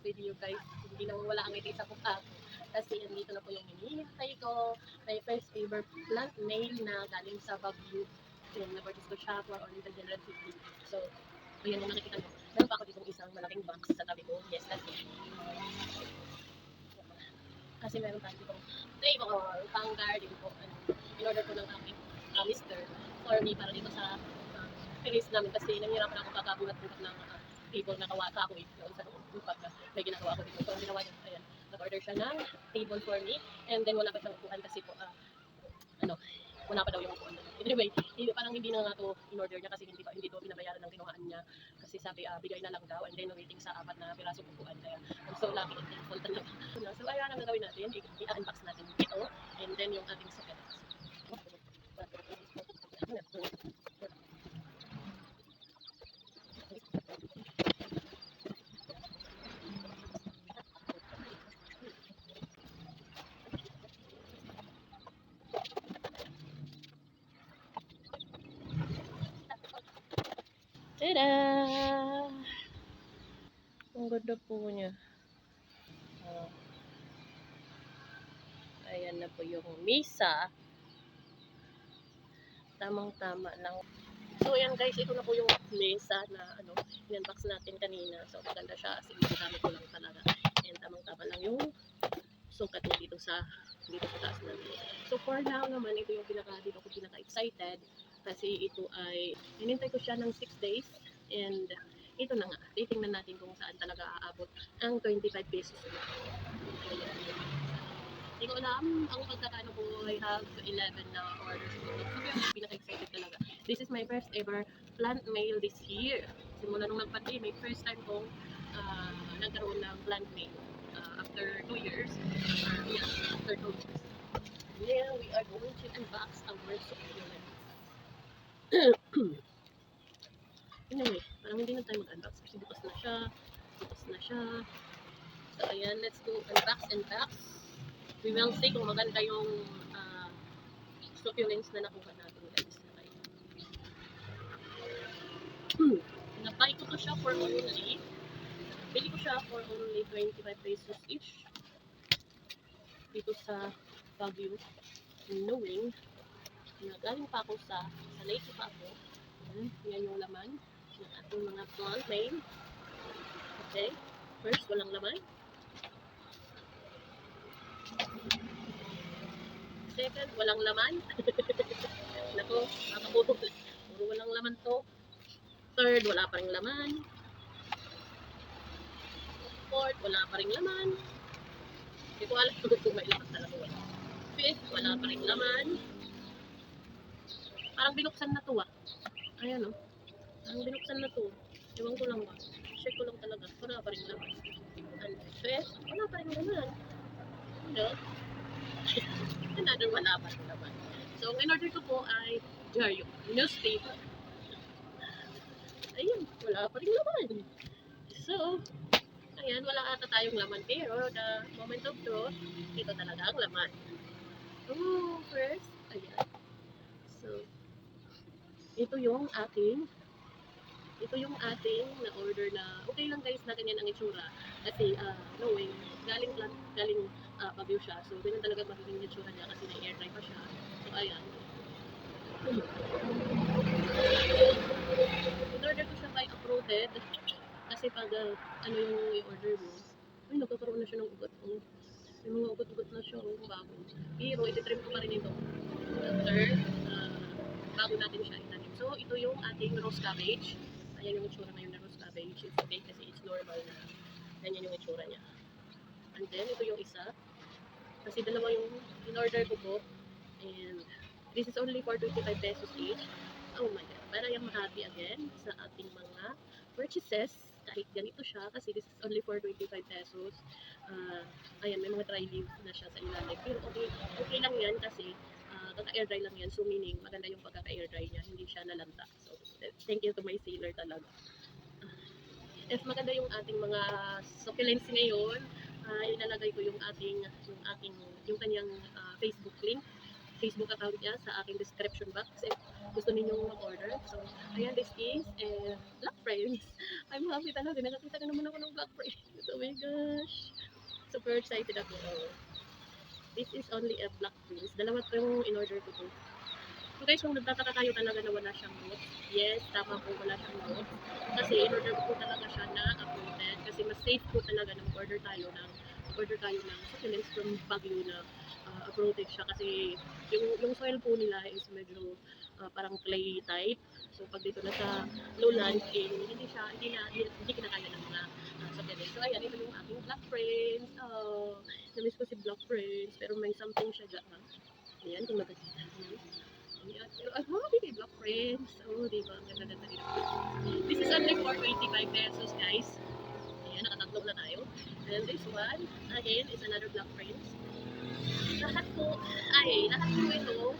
video guys. Hindi nang wala ang ngiti sa mukha ko. Kasi andito na po yung hinihintay ko. My first ever plant mail na galing sa Baguio. Yung na-purchase ko siya for only 150. So, ayan yung nakikita nyo. Meron pa ako ditong isang malaking box sa tabi ko. Yes, kasi meron tayo ditong table, pang garden po. In order ko ng aking mister for me para dito sa place namin kasi nangyirapan ako kakabuhat-buhat ng table na kahoy doon sa pag may ginagawa ko dito. So, ang ginawa niya, ayan, nag-order siya ng table for me and then wala pa siyang upuan kasi po, wala pa daw yung upuan. Anyway, parang hindi na nga to in-order niya kasi hindi to binabayaran ng kinuhaan niya kasi sabi, bigay na lang daw and then waiting sa 4 na pirasong upuan. Kaya, I'm so lucky and thankful talaga. So, ayan ang gagawin natin. I-unbox natin ito and then yung ating succulent. Tada! Ang ganda po niya. Ayan na po yung misa. Tamang-tama lang. So, ayan guys, ito na po yung mesa na in-unbox natin kanina. So, maganda siya. Sige, gamit ko lang talaga. And tamang-tama lang yung sukat niya dito sa taas natin. So, for now naman, ito yung dito ko pinaka-excited. Kasi ito ay, hinintay ko siya ng 6 days. And, ito na nga. Titingnan natin kung saan talaga aabot ang 25 pesos. Hindi ko alam, ang pagkakano ko, I have 11 na orders ko. So, pinaka-excited talaga. This is my first ever plant mail this year. Simula nung nag-pandemic, first time kong nagkaroon ng plant mail. After 2 years. Yeah, after 2 years. Now, we are going to unbox our succulent. Anyway, parang hindi na tayo mag-unbox kasi bukas na siya. So, ayan, let's go unbox and box. We will see kung maganda yung succulents na nakuha natin guys. Nabay ko to siya for only, bili ko siya for only 25 pesos each. Dito sa Baguio, noong, galing pa ako sa lage pa ako. Yan yung laman ng ating mga plant mail. Okay, first walang laman. Second, walang laman. Nako, makaputol. Puro walang laman to. Third, wala pa ring laman. Fourth, wala pa ring laman. Hindi ko alam kung may laman talaga wala. Fifth, wala pa ring laman. Parang binuksan na to Ayan Parang binuksan na to. Ewan ko lang check ko lang talaga. Wala pa ring laman. And fifth, wala pa ring laman. Another wala pa rin naman. So, ang in-order ko po ay diaryo, newspaper. Ayun, wala pa rin laman. So, ayan, wala ata tayong laman. Pero, the moment of truth, ito talaga ang laman. Oh, first, ayan. So, ito yung ating na-order na, okay lang guys na ganyan ang itsura. Kasi, knowing, galing Baguio siya. So, ganyan talaga magiging itsura niya kasi na-air dry pa siya. So, ayan. In-order ko siya by uploaded. Kasi pag, yung i-order mo, ay, nagkakaroon na siya ng ugat. May mga ugat-ugat na siya, bago. Pero, iti-trim ko pa rin ito. After, bago natin siya itanim. So, ito yung ating roast cabbage. Ayan yung itsura ngayon na roast cabbage. It's okay kasi it's normal na. Ganyan yung itsura niya. And then, ito yung isa. Kasi dalawa yung in-order ko po. And this is only for 25 pesos each. Oh my God. Para yung happy again sa ating mga purchases. Kahit ganito siya. Kasi this is only for 25 pesos. Ayan, may mga dry leaf na siya sa ilalim. Pero okay lang yan kasi kaka-air dry lang yan. So meaning, maganda yung pagkaka-air dry niya. Hindi siya nalanta. So, thank you to my sealer talaga. If maganda yung ating mga succulents ngayon, ilalagay ko yung kanyang Facebook link Facebook account niya sa aking description box if gusto ninyong mag-order. So, ayan, this is Black Frames. I'm happy talaga. Nakakita ka naman ako ng Black Frames. Oh my gosh. Super excited ako. This is only a Black Frames. Dalawa po yung in-order ko to. So guys, kung nagtataka kayo talaga na wala siyang notes, yes, tama po, wala siyang notes. Kasi in-order ko po talaga siya na uploaded. Kasi mas safe po talaga na mag-order tayo ng succulents from Baguio na uploaded siya. Kasi yung soil po nila is medyo parang clay type. So pag dito na sa lowland, hindi kinakaya ng mga succulents. So ayan, ito yung aking Black Friends. Oh, namiss ko si Black Friends, pero may something siya dyan. Ayan, kung nakikita. Ayan. Pero I'm happy kay Black Friends. Oh, diba? Ang ganda-ganda dito. This is only for 25 pesos, guys. Ayan, nakatatlo na tayo. And this one, again, is another Black Friends. Lahat po ito,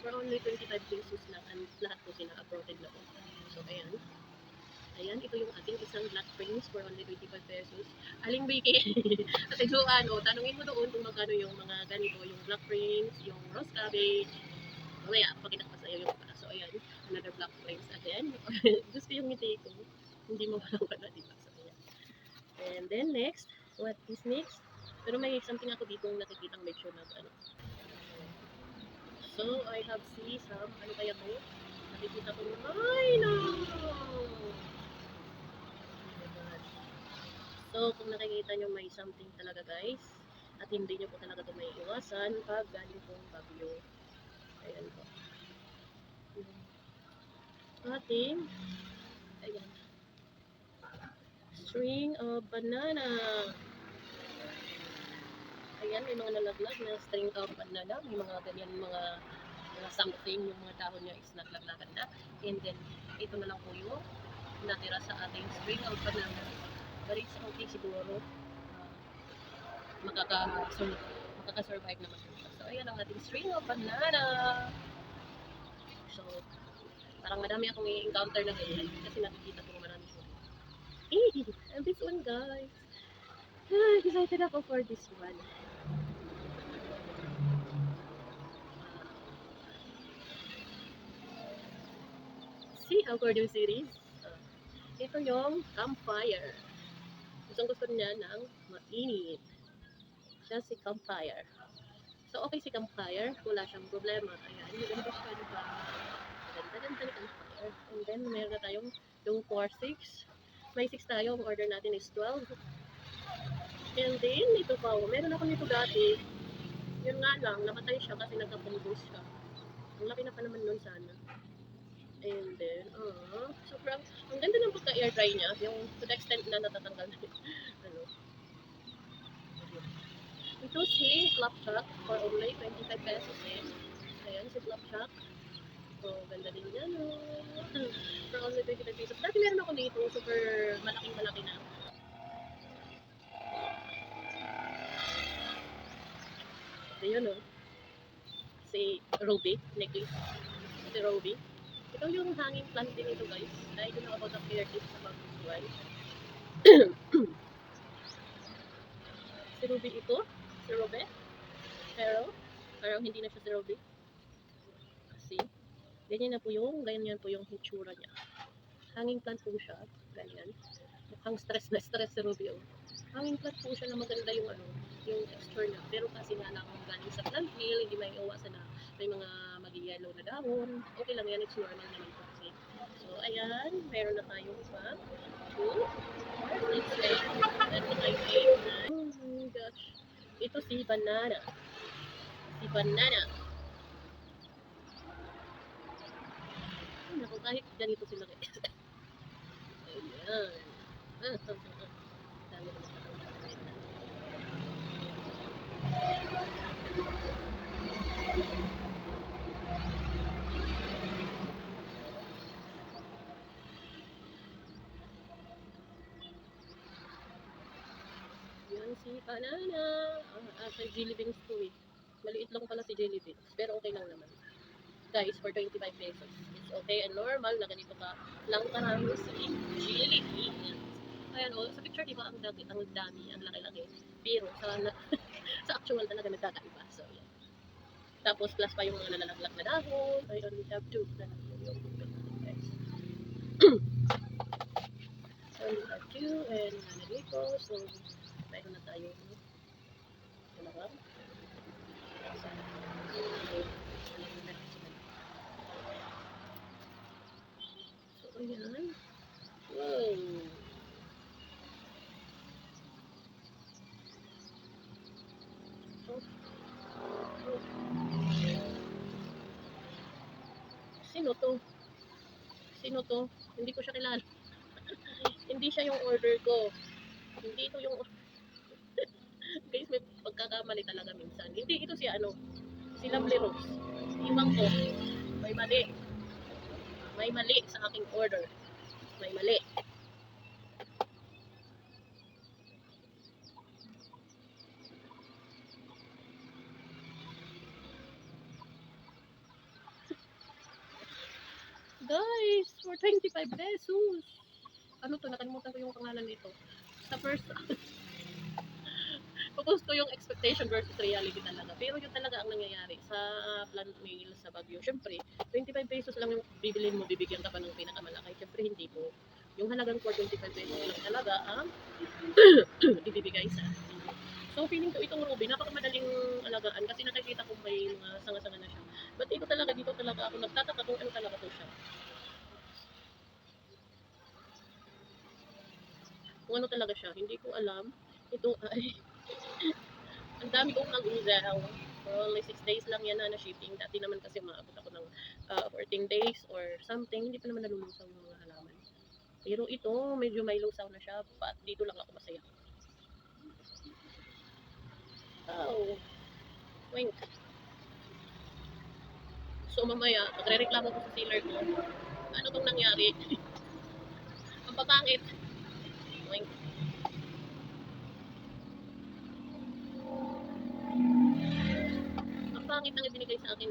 for only 25 pesos lang. And lahat po sina-uploaded na po. So, ayan. Ayan, ito yung ating isang Black Friends for only 25 pesos. Aling Vicky, at so, tanungin mo doon kung magkano yung mga ganito, yung Black Friends, yung Rose Cabbage. Mamaya, pakita ko sa iyo yung iba. So, ayan, another Black Friends again. Gusto yung ngiti ko. Hindi mo wala, diba? So, ayan. And then, next, what is next? Pero may something ako dito nakikitang medyo na ano. So, I have see some, ano kaya to? Nakikita ko, ay no! So, kung nakikita nyo may something talaga guys, at hindi nyo po talaga ito may iwasan pag galing pong bagyo. Ayan po. Ating, ayan, string of banana. Ayan, may mga nalaglag na string of banana. May mga ganyan, mga something, yung mga dahon niya is naglaglagan na. And then, ito na lang po yung natira sa ating string of banana. But it's okay siguro. Makaka-survive naman siya. So, ayan ang ating string of banana. So, parang madami akong i-encounter na ganyan kasi nakikita ko marami ko. And this one guys. Excited ako for this one. See how Gordo series? Ito yung campfire. Gusto niya ng mainit. Siya si campfire. So, okay si campfire. Wala siyang problema. Ayan, maganda siya, diba? Ganda ni campfire. And then, meron na tayong yung 4-6. May 6 tayo. Ang order natin is 12. And then, ito pa. Meron ako nito dati. Yun nga lang, namatay siya kasi nagka-fungus siya. Ang laki na pa naman nun sana. And then, sobrang, ang ganda ng pagka-air dry niya. Yung to the extent na natatanggal na ano. Ito si Flapjack for only 25 pesos eh. Ayan, si Flapjack. So, ganda din yan. For only 25 pesos. Dati meron ako dito, super malaking-malaki na. Ito yun, si Ruby, necklace. Si Ruby. Ito yung hanging plant din ito, guys. I don't know about the clear tips about this one. Si Ruby ito. Si Ruby. Pero, parang hindi na siya si Ruby. Kasi, ganyan po yung hitsura niya. Hanging plant po siya. Ganyan. Mukhang stress na stress si Ruby. Hanging plant po siya na maganda yung yung texture niya. Pero kasi nga lang galing sa plant mill, hindi may iwasan na may mga mag-yellow na dahon. Okay lang yan, it's normal naman po kasi. So, ayan, meron na tayong isa. 2, 4, 6, 8. Meron na tayong 8, 9. Oh my gosh. Ito si banana. Si banana. Naku, kahit ganito sila guys. Ayan. Dami naman sa yan si banana. Sa jelly beans ko eh. Maliit lang pala si jelly beans. Pero okay lang naman. Guys, for 25 pesos. It's okay and normal na ganito ka lang karami sa jelly beans. Ayan sa picture diba ang dami, ang laki-laki. Pero sa actual talaga nagkakaiba. So, yan. Tapos plus pa yung mga nalalaglag na dahon. I only have 2 na lang yung guys. I only have 2 and wala na dito. So, mayroon na tayo dalawang. So, ayan. Wow. Sino to? Sino to? Hindi ko siya kilala. Hindi siya yung order ko. Hindi ito yung guys, may pagkakamali talaga minsan. Hindi ito si ano, si Lovely Rose. Iwan ko. May mali. May mali sa aking order. May mali. Guys, for 25 pesos. Ano to? Nakalimutan ko yung pangalan nito. Sa first, focus ko yung expectation versus reality talaga. Pero yun talaga ang nangyayari sa plant mail sa Baguio. Siyempre, 25 pesos lang yung bibilin mo, bibigyan ka pa ng pinakamalaki. Siyempre, hindi po. Yung halagang for 25 pesos lang talaga ang ibibigay sa atin. So, feeling ko itong Ruby, napakamadaling alagaan kasi nakikita ko may mga sanga-sanga na siya. But ito talaga, dito talaga ako nagtataka kung ano talaga to siya. Kung ano talaga siya, hindi ko alam. Ito ay, ang dami kong nag-usaw. Only 6 days lang yan na shipping. Dati naman kasi maabot ako ng 14 days or something. Hindi pa naman nalulusaw yung mga halaman. Pero ito, medyo may lusaw na siya. But dito lang ako masaya. Oh, wink. So mamaya, magre-reklamo ko sa sealer ko. Ano tong nangyari? Ang papangit. Wink. Ang pangit nang ibinigay sa akin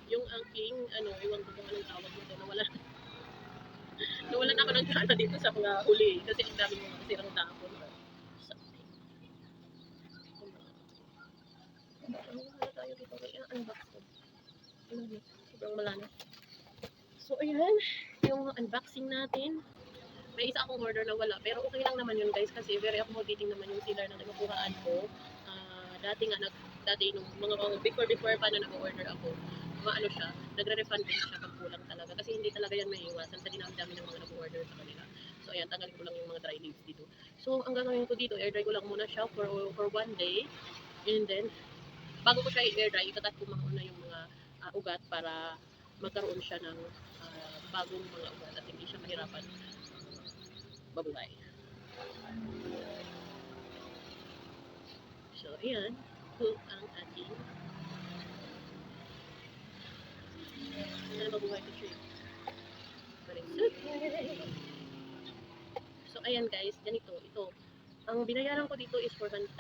yung aking, ano, iwan ko kung anong tawag nito. Nawalan ako ng gana dito sa mga huli. Kasi ang dami mga sirang tapon. Something. Ano tayo dito? Kaya unbox ko. Ano yun? Sobrang malala. So, ayan. Yung unboxing natin. May isa akong order na wala. Pero okay lang naman yun guys. Kasi very accommodating naman yung seller na nagkukuhaan ko. Dati nga, dati nung mga before pa na nag-order ako, ano siya, nagre-refund din siya pag kulang talaga. Kasi hindi talaga yan may iwasan sa dinami-dami ng mga nag-order sa kanila. So, ayan, tanggalin ko lang yung mga dry leaves dito. So, ang gagawin ko dito, air dry ko lang muna siya for 1 day. And then, bago ko siya i-air dry, ikakat ko muna yung mga ugat para magkaroon siya ng bagong mga ugat at hindi siya mahirapan mabuhay. So, ayan. Ito ang ating sana mabuhay ko siya. But it's okay. So, ayan guys, ganito. Ito. Ang binayaran ko dito is for 350.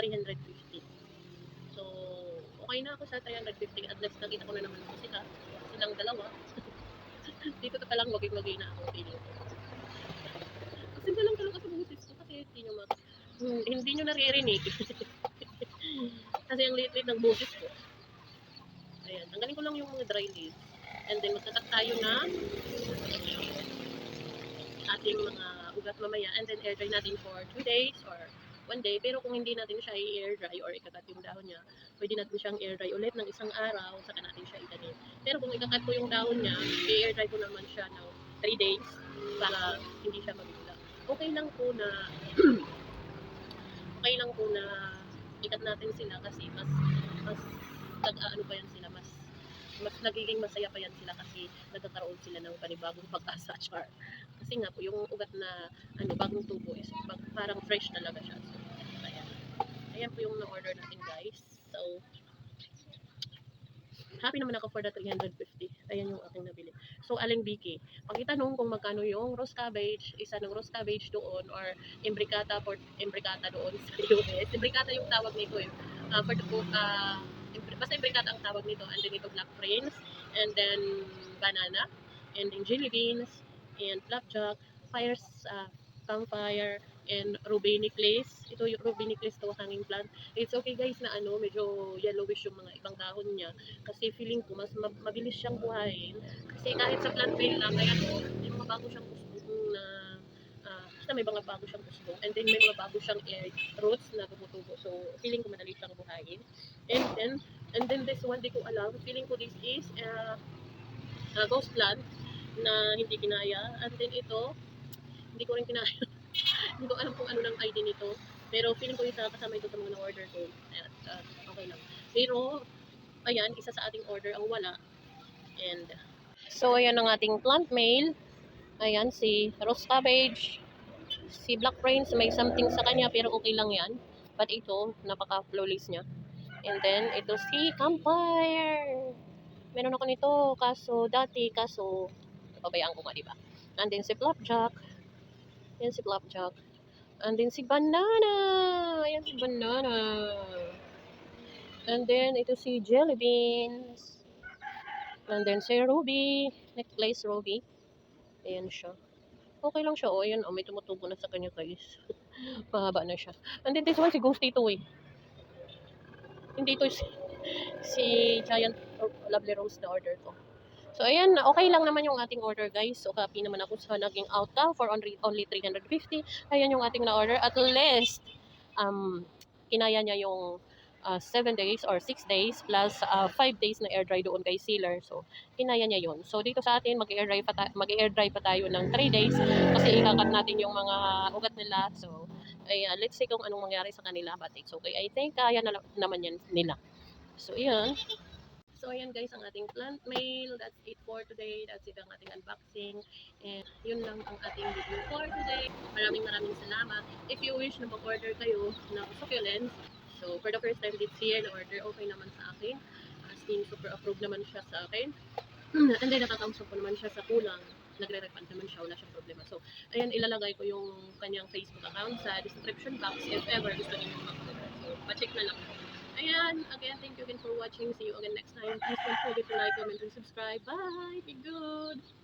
So, okay na ako sa 350 at least nakita ko na naman po silang dalawa. Dito pa lang waging-wagay na ako feeling ko. Kasi lang talaga sa boses ko kasi hindi nyo naririnig. Kasi ang liit-liit ng boses ko. Ayan, tanggalin ko lang yung mga dry leaves. And then magkakat tayo na ating mga ugat mamaya. And then air dry natin for 2 days or 1 day. Pero kung hindi natin siya i-air dry or ikakat yung dahon niya, pwede natin siyang air dry ulit ng isang araw, saka natin siya itanim. Pero kung ikakat ko yung dahon niya, i-air dry ko naman siya ng 3 days para hindi siya mabigla. Okay lang po na okay lang po na ikat natin sila kasi mas nag-aano pa yan sila, mas nagiging masaya pa yan sila kasi nagkakaroon sila ng panibagong pag-asa, char. Kasi nga po, yung ugat na bagong tubo is parang fresh talaga siya. So, ayan po yung na-order natin guys. So, happy naman ako for the 350. Ayan yung aking nabili. So, Aling Biki, pakitanong kung magkano yung roast cabbage, isa ng roast cabbage doon or imbricata doon sa US. Imbricata yung tawag nito eh. For the book, basta imbricata ang tawag nito. And then ito black prince, and then banana, and then jelly beans, and flapjack, campfire, and ruby necklace. Ito yung ruby necklace to, hanging plant. It's okay guys na ano, medyo yellowish yung mga ibang dahon niya. Kasi feeling ko mas mabilis siyang buhayin. Kasi kahit sa plant mail lang, kaya may mga bago siyang kusbong na basta may mga bago siyang kusbong. And then may mga bago siyang roots na tumutubo. So feeling ko madali siyang buhayin. And then this one, di ko alam. Feeling ko this is ghost plant na hindi kinaya. And then ito, hindi ko rin kinaya. Hindi ko alam kung ano ng ID nito. Pero feeling ko isa kasama ito sa mga na-order ko. Ayan, okay lang. Pero, ayan, isa sa ating order ang wala. And, so ayan ang ating plant mail. Ayan, si rose cabbage. Si black prince, may something sa kanya pero okay lang yan. But ito, napaka-flawless niya. And then, ito si campfire. Meron ako nito, kaso, pabayaan ko nga, diba? And then si flapjack. Yan si flapjack. And then si banana. Ayan si banana. And then ito si jelly beans. And then si ruby. Necklace ruby. Ayan siya. Okay lang siya. O, ayan. O, may tumutubo na sa kanya guys. Mahaba na siya. And then this one si ghost ito eh. Hindi ito si giant lovely rose na order ko. So, ayan, okay lang naman yung ating order, guys. So, happy naman ako sa naging outcome for only 350. Ayan yung ating na-order. At least, kinaya niya yung 7 days or 6 days plus 5 days na air dry doon kay sealer. So, kinaya niya yun. So, dito sa atin, mag-air dry pa tayo ng 3 days kasi ikakat natin yung mga ugat nila. So, ayan, let's see kung anong mangyari sa kanila. But it's okay. I think kaya na naman yan nila. So, ayan. So, ayan guys, ang ating plant mail. That's it for today. That's it ang ating unboxing. And yun lang ang ating video for today. Maraming salamat. If you wish na mag-order kayo ng succulents, so for the first time this year na order, okay naman sa akin. As in, super approved naman siya sa akin. And then nakakausap ko naman siya sa kulang. Nagre-refund naman siya, wala siyang problema. So, ayan, ilalagay ko yung kanyang Facebook account sa description box if ever gusto niyo mag-order. So, pa-check na lang. Ayan, again, thank you again for watching. See you again next time. Please don't forget to like, comment, and subscribe. Bye! Be good!